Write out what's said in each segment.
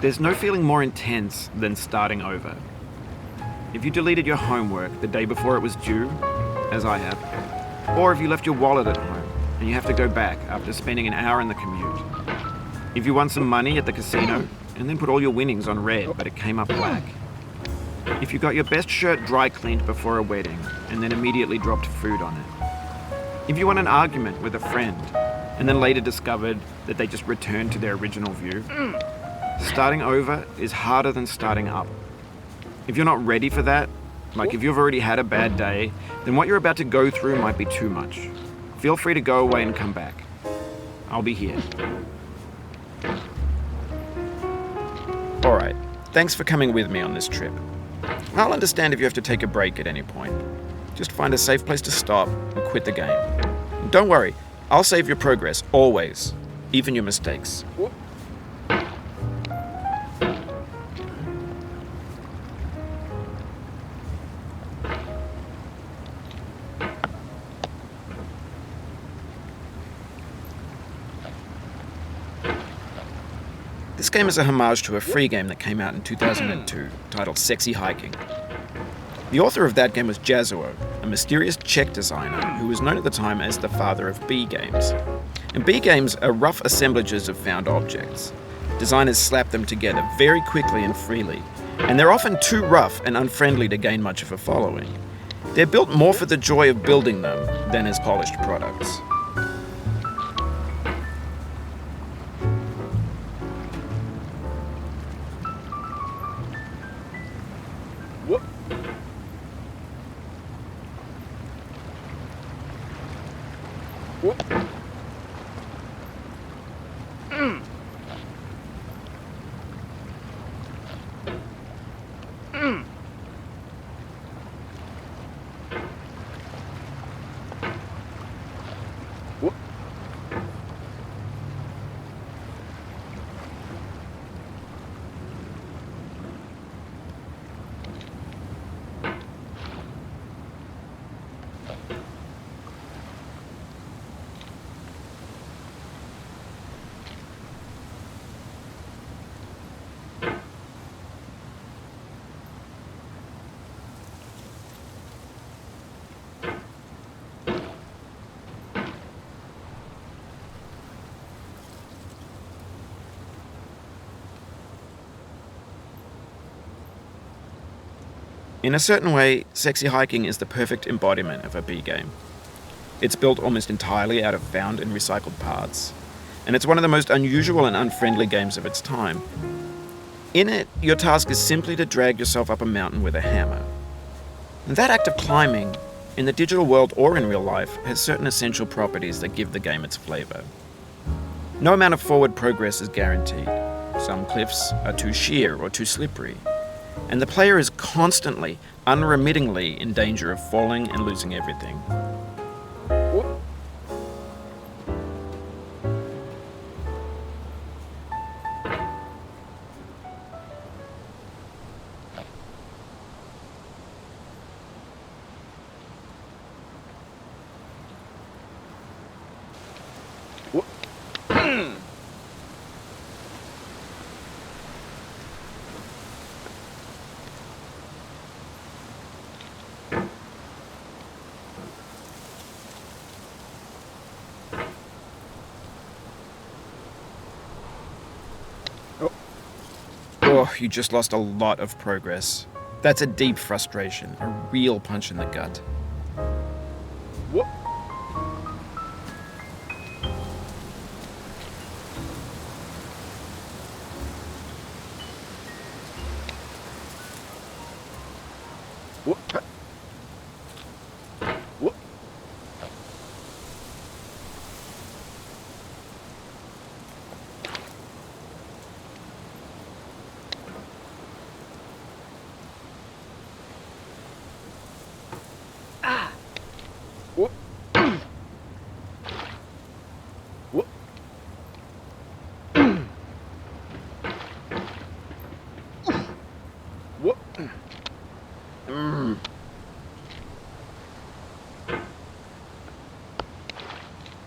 There's no feeling more intense than starting over. If you deleted your homework the day before it was due, as I have, or if you left your wallet at home and you have to go back after spending an hour in the commute. If you won some money at the casino and then put all your winnings on red but it came up black. If you got your best shirt dry cleaned before a wedding and then immediately dropped food on it. If you won an argument with a friend and then later discovered that they just returned to their original view. Starting over is harder than starting up. If you're not ready for that, like if you've already had a bad day, then what you're about to go through might be too much. Feel free to go away and come back. I'll be here. Alright, thanks for coming with me on this trip. I'll understand if you have to take a break at any point. Just find a safe place to stop and quit the game. And don't worry, I'll save your progress, always. Even your mistakes. This game is a homage to a free game that came out in 2002, titled Sexy Hiking. The author of that game was Jazuo, a mysterious Czech designer who was known at the time as the father of B games. And B games are rough assemblages of found objects. Designers slap them together very quickly and freely, and they're often too rough and unfriendly to gain much of a following. They're built more for the joy of building them than as polished products. In a certain way, Sexy Hiking is the perfect embodiment of a B game. It's built almost entirely out of found and recycled parts, and it's one of the most unusual and unfriendly games of its time. In it, your task is simply to drag yourself up a mountain with a hammer. And that act of climbing, in the digital world or in real life, has certain essential properties that give the game its flavor. No amount of forward progress is guaranteed. Some cliffs are too sheer or too slippery. And the player is constantly, unremittingly in danger of falling and losing everything. Oh, you just lost a lot of progress. That's a deep frustration, a real punch in the gut. What? What? What? What? What? What?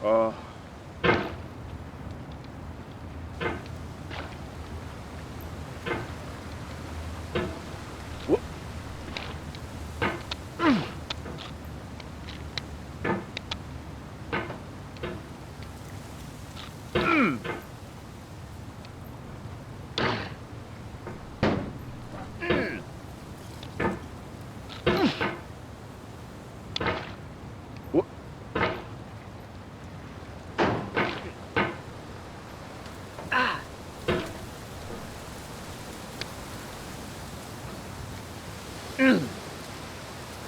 Uh. What?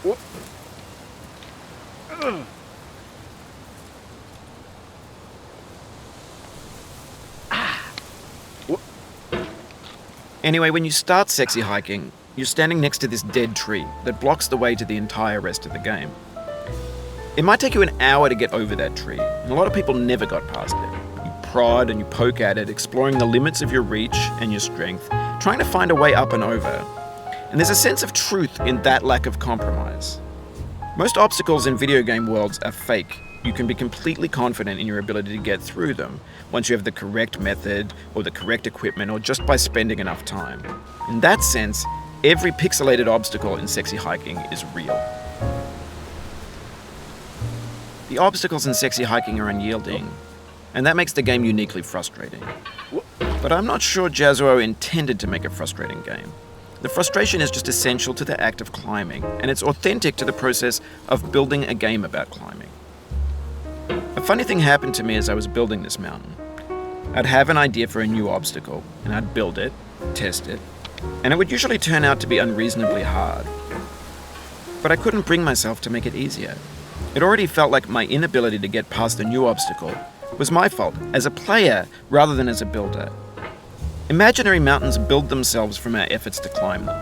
What? What? Anyway, when you start sexy hiking, you're standing next to this dead tree that blocks the way to the entire rest of the game. It might take you an hour to get over that tree, and a lot of people never got past it. You prod and you poke at it, exploring the limits of your reach and your strength, trying to find a way up and over. And there's a sense of truth in that lack of compromise. Most obstacles in video game worlds are fake. You can be completely confident in your ability to get through them once you have the correct method or the correct equipment or just by spending enough time. In that sense, every pixelated obstacle in sexy hiking is real. The obstacles in sexy hiking are unyielding, and that makes the game uniquely frustrating. But I'm not sure Jazuo intended to make a frustrating game. The frustration is just essential to the act of climbing, and it's authentic to the process of building a game about climbing. A funny thing happened to me as I was building this mountain. I'd have an idea for a new obstacle, and I'd build it, test it, and it would usually turn out to be unreasonably hard. But I couldn't bring myself to make it easier. It already felt like my inability to get past the new obstacle was my fault as a player rather than as a builder. Imaginary mountains build themselves from our efforts to climb them,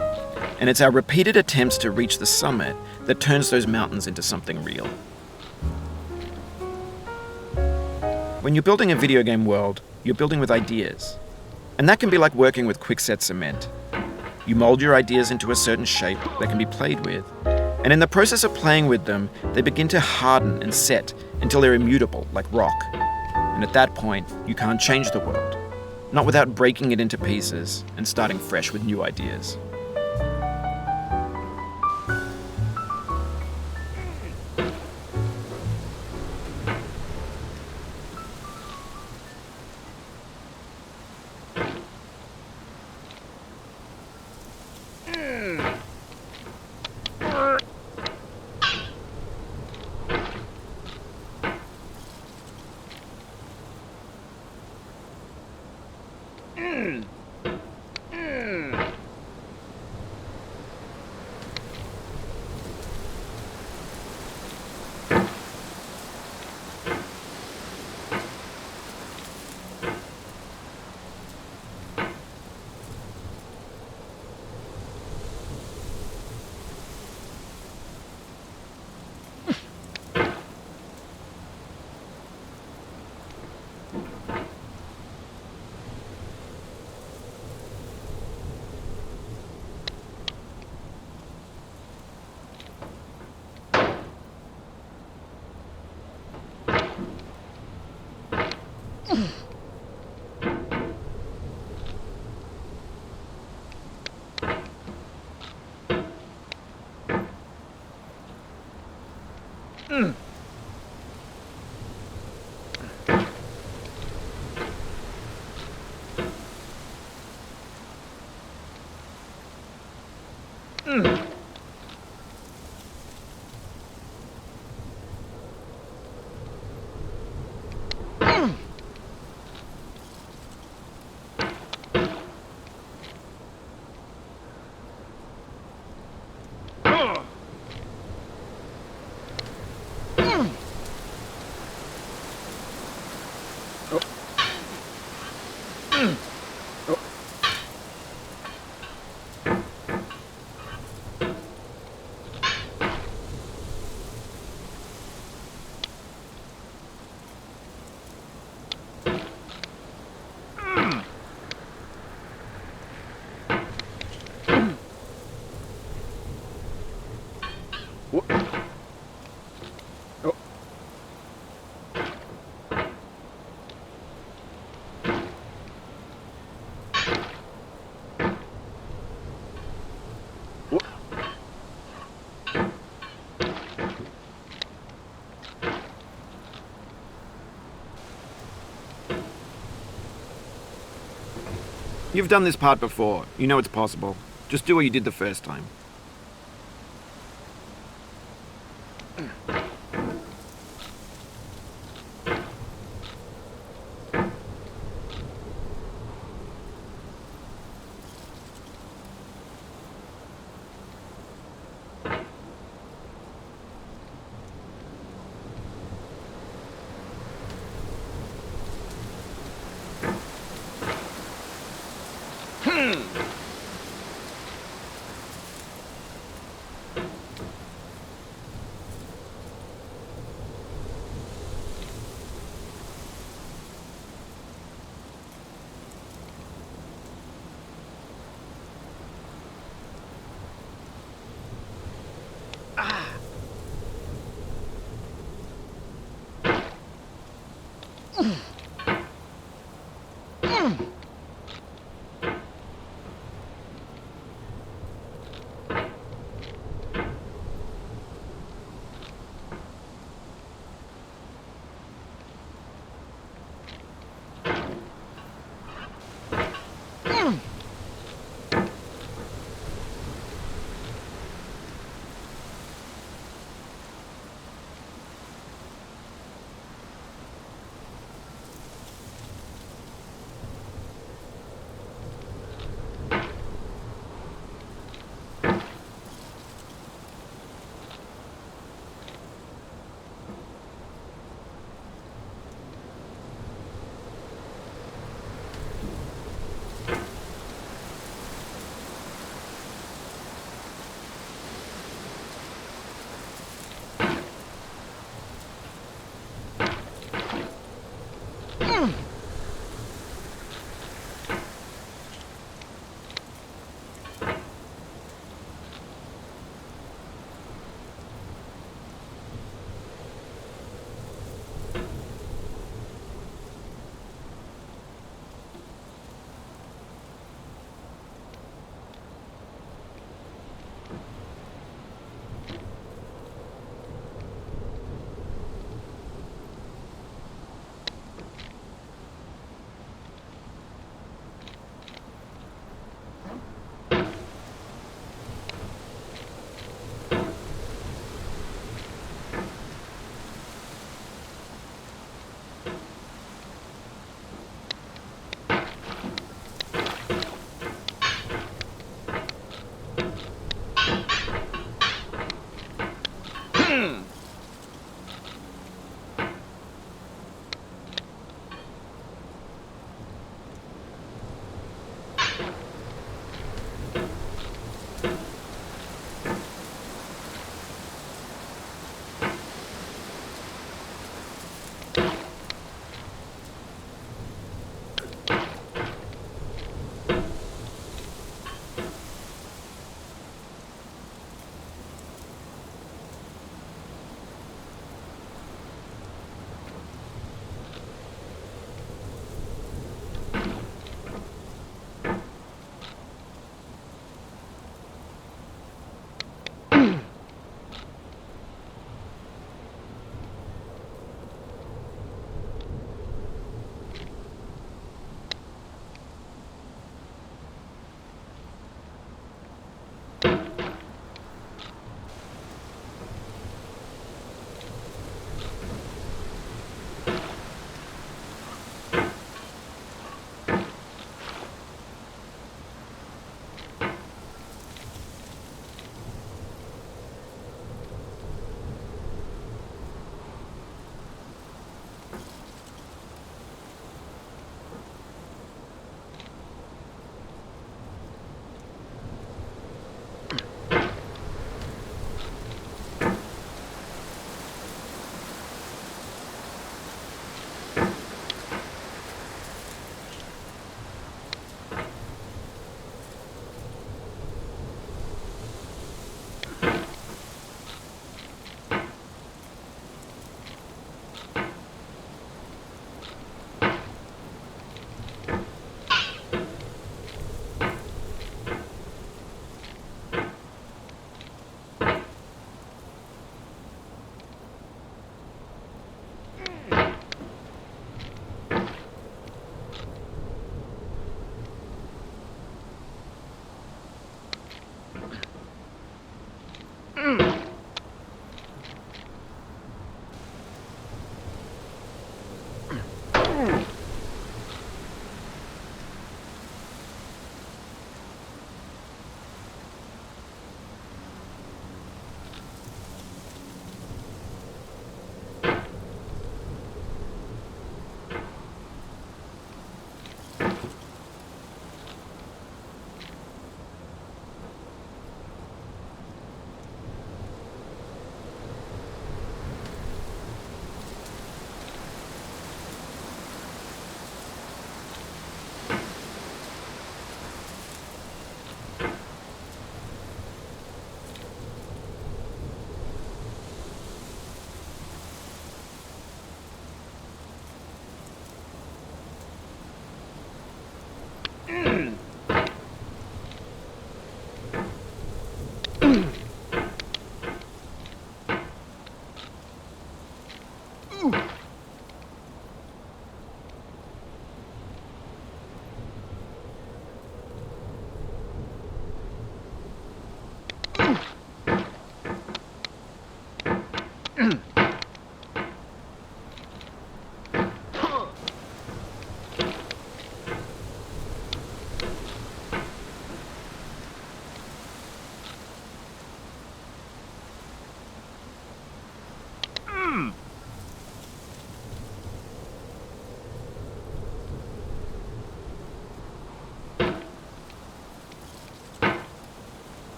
and it's our repeated attempts to reach the summit that turns those mountains into something real. When you're building a video game world, you're building with ideas, and that can be like working with quickset cement. You mold your ideas into a certain shape that can be played with, and in the process of playing with them, they begin to harden and set until they're immutable, like rock. And at that point, you can't change the world. Not without breaking it into pieces and starting fresh with new ideas. You've done this part before. You know it's possible. Just do what you did the first time.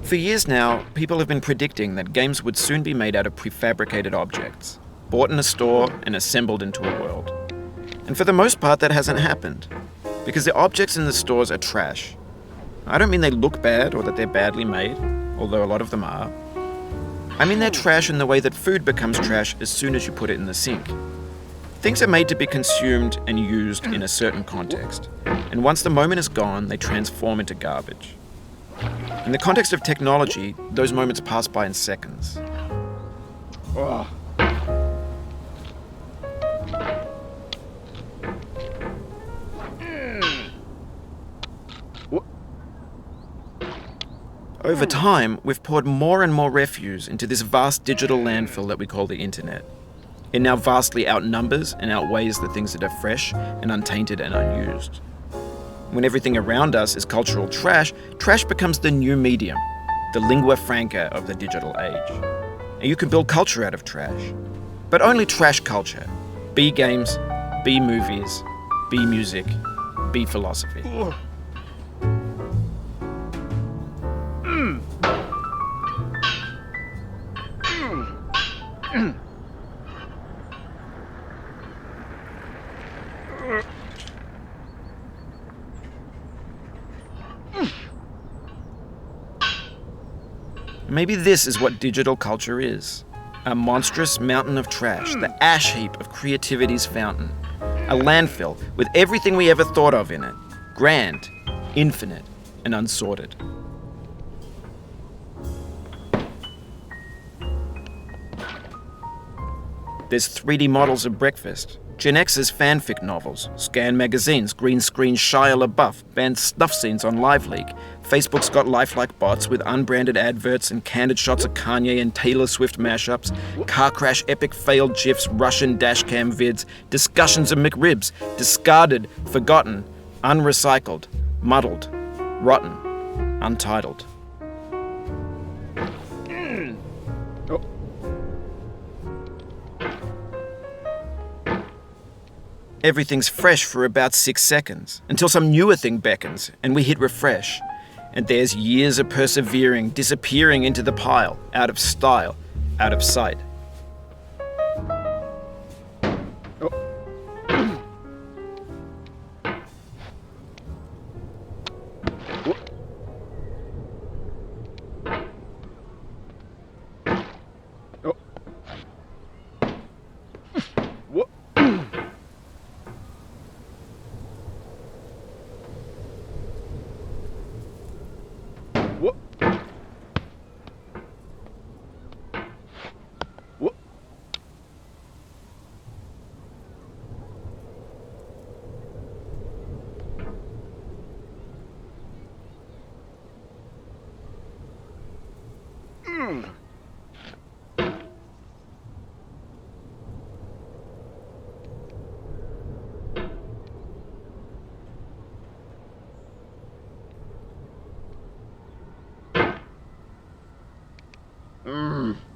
For years now, people have been predicting that games would soon be made out of prefabricated objects, bought in a store and assembled into a world. And for the most part, that hasn't happened, because the objects in the stores are trash. I don't mean they look bad or that they're badly made, although a lot of them are. I mean they're trash in the way that food becomes trash as soon as you put it in the sink. Things are made to be consumed and used in a certain context, and once the moment is gone, they transform into garbage. In the context of technology, those moments pass by in seconds. Oh. Over time, we've poured more and more refuse into this vast digital landfill that we call the internet. It now vastly outnumbers and outweighs the things that are fresh and untainted and unused. When everything around us is cultural trash, trash becomes the new medium, the lingua franca of the digital age. And you can build culture out of trash. But only trash culture. Be games, be movies, be music, be philosophy. Maybe this is what digital culture is. A monstrous mountain of trash, the ash heap of creativity's fountain. A landfill with everything we ever thought of in it. Grand, infinite, and unsorted. There's 3D models of breakfast, Gen X's fanfic novels, scan magazines, green screen Shia LaBeouf, banned snuff scenes on LiveLeak. Facebook's got lifelike bots with unbranded adverts and candid shots of Kanye and Taylor Swift mashups, car crash epic failed GIFs, Russian dashcam vids, discussions of McRibs, discarded, forgotten, unrecycled, muddled, rotten, untitled. Everything's fresh for about 6 seconds, until some newer thing beckons, and we hit refresh. And there's years of persevering, disappearing into the pile, out of style, out of sight.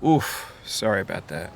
Oof, sorry about that.